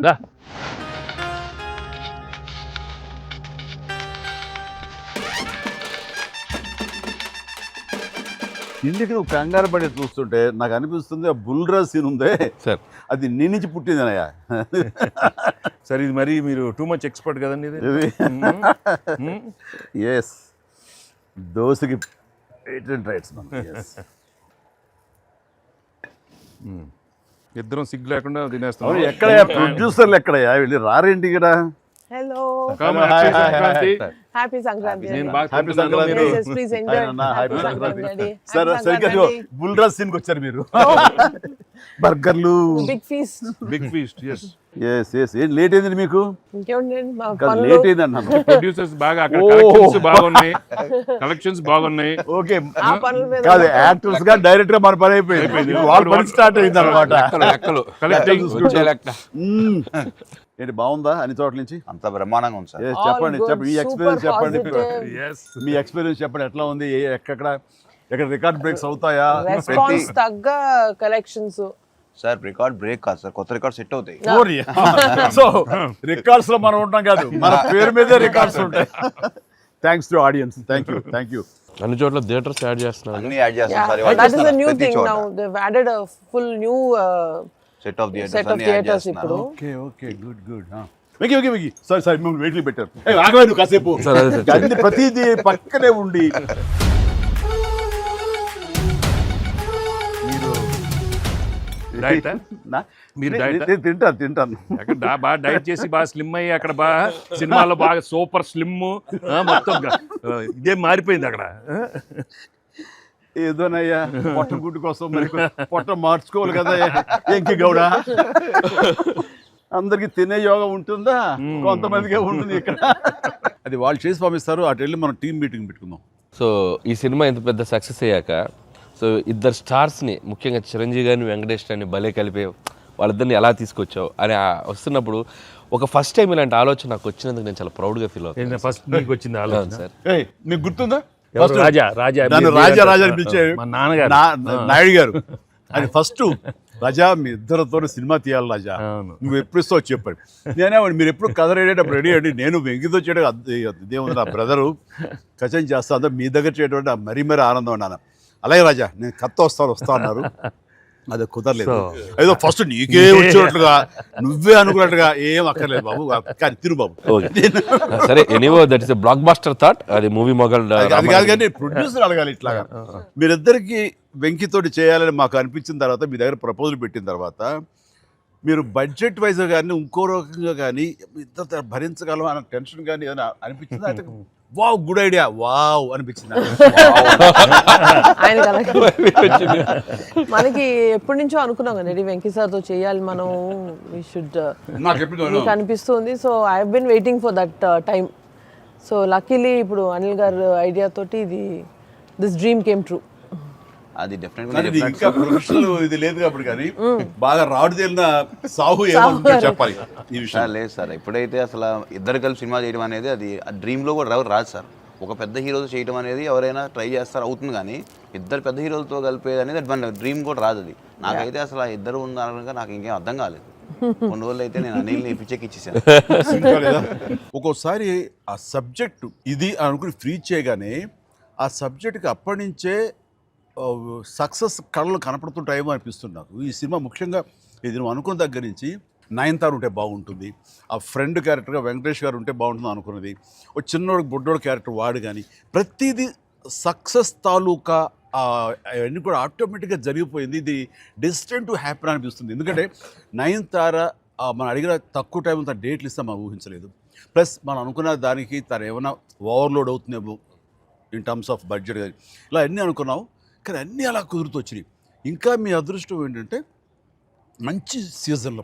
దా. ఇంటికి నువ్వు కంగారు పడి చూస్తుంటే నాకు అనిపిస్తుంది ఆ బుల్రా సీన్ ఉందే సార్ అది నీ నుంచి పుట్టిందనయ్యా. సార్ ఇది మరి మీరు టూ మచ్ ఎక్స్పర్ట్ కదండి ఇది. ఎస్ దోశకి పేటెంట్ రైట్స్ ఇద్దరం సిగ్గు లేకుండా తినేస్తాం. ఎక్కడయ్యా ప్రొడ్యూసర్లు ఎక్కడయ్యా వెళ్ళి రారేంటి ఇక్కడ. Hello. Happy Sankrati. Happy Sankranti. Yes, yes, please enjoy. Happy Happy Sankranti. Sankrati. సరే Happy సరిగ్గా Sankrati. బుల్రా సీన్కి వచ్చారు మీరు. బర్గర్లు. Big feast. Big feast. Yes yes yes ఏం లేట్ అయింది మీకు. ఇంకేముందండి మా కాదు పనులు. లేట్ అయింది అన్నాను. ప్రొడ్యూసర్స్ బాగా అక్కడ కలెక్షన్స్ బాగున్నాయి. కలెక్షన్స్ బాగున్నాయి. ఓకే ఆ పనుల మీద కాదు యాక్టర్స్ గా డైరెక్ట్ గా మన పని అయిపోయింది. వాళ్ళ పని స్టార్ట్ అయింది అనమాట. ఏంటి బాగుందా అన్ని చోట్ల నుంచి. అంత బ్రహ్మాండంగా ఉంది సార్. Yes, All చెప్పండి good, చెప్పండి మీ ఎక్స్పీరియన్స్ super చెప్పండి. positive. మీ ఎక్స్పీరియన్స్ చెప్పండి ఎట్లా ఉంది ఎక్కడ రికార్డ్ బ్రేక్స్ అవుతాయా. రెస్పాన్స్ తగ్గ కలెక్షన్స్. సార్ రికార్డ్ బ్రేక్ కాదు సార్, కొత్త రికార్డ్ సెట్ అవుతాయి. సో రికార్డ్స్ లో మనం ఉంటాం కాదు మన పేరు మీదే రికార్డ్స్ ఉంటాయి. Thanks to audience. Thank you. అన్ని చోట్ల థియేటర్స్ యాడ్ చేస్తున్నారు. అన్ని యాడ్ చేస్తాం sir. That is a new thing now. They've added a full new set of set of theaters ఇప్పుడు. Okay good. వెకి సారీ మిమ్మల్ని వెయిట్లు పెట్టారు. ఆగవే నువ్వు కాసేపు. అన్ని ప్రతిదీ పక్కనే ఉండి డైట్ మీరు డైట్ తింటాను. అక్కడ బాగా డైట్ చేసి బాగా స్లిమ్ అయ్యి అక్కడ బాగా సినిమాలో బాగా సూపర్ స్లిమ్ మొత్తం ఇదే మారిపోయింది అక్కడ. ఏదోనయ్యా పొట్ట గుడ్డు కోసం మరి పొట్ట మార్చుకోవాలి కదా. ఎంకి గౌడ అందరికి తినే యోగం ఉంటుందా, కొంతమందికే ఉంటుంది ఇక్కడ. అది వాళ్ళు చేసి పంపిస్తారు. అటు వెళ్ళి మనం టీం మీటింగ్ పెట్టుకుందాం. సో ఈ సినిమా ఇంత పెద్ద సక్సెస్ అయ్యాక సో ఇద్దరు స్టార్స్ని ముఖ్యంగా చిరంజీవి గారిని వెంకటేష్ గారిని భలే కలిపే వాళ్ళిద్దరిని ఎలా తీసుకొచ్చావు అని వస్తున్నప్పుడు ఒక ఫస్ట్ టైం ఇలాంటి ఆలోచన నాకు వచ్చినందుకు నేను చాలా ప్రౌడ్గా ఫీల్ అవుతాను. ఫస్ట్ నీకు వచ్చింది ఆలోచన సార్. మీకు గుర్తుందా ఎవరు? రాజా నన్ను రాజా అని పిలిచే మా నాన్నగారు నాయుడు గారు. అది ఫస్ట్ రాజా మీ ఇద్దరితో సినిమా తీయాలి రాజా, అవును. నువ్వు ఎప్పుడు ఇస్తావు చెప్పాడు. నేనే మీరు ఎప్పుడు కథ రెడేటప్పుడు రెడీ అండి, నేను వెంగితో చేయడం ఇదేముంది నా బ్రదరు కచం చేస్తా అంతా మీ దగ్గర చేయడం మరీ ఆనందం అన్నాను. అలాగే రాజా నేను కథ వస్తా అన్నారు. అది కుదరలేదు. ఏదో ఫస్ట్ నీకే వచ్చినట్లుగా నువ్వే అనుకున్నట్టుగా ఏం అక్కర్లేదు బాబు, కానీ తిరు బాబు. సరే anyway that is blockbuster thought. అది మూవీ మొగల్ అది కాదు కానీ ప్రొడ్యూసర్ అడగాలి ఇట్లాగా. మీరిద్దరికి వెంకితోటి చేయాలని మాకు అనిపించిన తర్వాత మీ దగ్గర ప్రపోజల్ పెట్టిన తర్వాత మీరు బడ్జెట్ వైజ్ కానీ ఇంకో రకంగా కానీ ఇద్దరు భరించగలం అన్న టెన్షన్ కానీ ఏదైనా అనిపించిందా? అయితే వావ్ గుడ్ ఐడియా వావ్ అనిపించింది. ఆయన మనకి ఎప్పటి నుంచో అనుకున్నాం కదా వెంకీ సార్తో చేయాలి మనం, వి షుడ్ మీకు అనిపిస్తుంది. So I have been waiting for that time. So luckily ఇప్పుడు అనిల్ గారు ఐడియా తోటి దిస్ డ్రీమ్ కేమ్ ట్రూ. అది డెఫినెట్గా ఇంకా ప్రొఫెషనల్ ఇది లేదు కాబట్టి కానీ బాగా రాడు తేలిన సాహు ఏమో చెప్పాలి ఈ విషయం. లేదు సార్, ఎప్పుడైతే అసలు ఇద్దరు కలిసి సినిమా చేయడం అనేది అది డ్రీమ్లో కూడా రాదు సార్. ఒక పెద్ద హీరోతో చేయడం అనేది ఎవరైనా ట్రై చేస్తారు అవుతుంది, కానీ ఇద్దరు పెద్ద హీరోలతో కలిపేది అనేది మన డ్రీమ్ కూడా రాదు. అది నాకైతే అసలు ఆ ఇద్దరు ఉన్నారనగా నాకు ఇంకేం అర్థం కాలేదు. కొన్ని రోజులు అయితే నేను అనిల్ని పిచ్చెక్కిచ్చేసాను. ఒక్కోసారి ఆ సబ్జెక్టు ఇది అనుకుని ఫ్రీ చేయగానే ఆ సబ్జెక్ట్కి అప్పటి నుంచే సక్సెస్ కళలు కనపడుతుంటాయేమో అనిపిస్తుంది నాకు. ఈ సినిమా ముఖ్యంగా ఇది నువ్వు అనుకున్న దగ్గర నుంచి నయనతార ఉంటే బాగుంటుంది, ఆ ఫ్రెండ్ క్యారెక్టర్గా వెంకటేష్ గారు ఉంటే బాగుంటుంది అనుకున్నది, ఒక చిన్నోడు బుడ్డోడు క్యారెక్టర్ వాడు కానీ ప్రతిదీ సక్సెస్ తాలూకా అవన్నీ కూడా ఆటోమేటిక్గా జరిగిపోయింది. ఇది డెస్టిన్ టు హ్యాపీ అనిపిస్తుంది. ఎందుకంటే నయనతార మనం అడిగిన తక్కువ టైం అంతా డేట్లు ఇస్తే మనం ఊహించలేదు. ప్లస్ మనం అనుకున్న దానికి తను ఏమైనా ఓవర్లోడ్ అవుతుందేమో ఇన్ టర్మ్స్ ఆఫ్ బడ్జెట్ కానీ ఇలా అన్నీ అనుకున్నాం, కానీ అన్నీ అలా కుదురుతూ వచ్చినాయి. ఇంకా మీ అదృష్టం ఏంటంటే మంచి సీజన్లో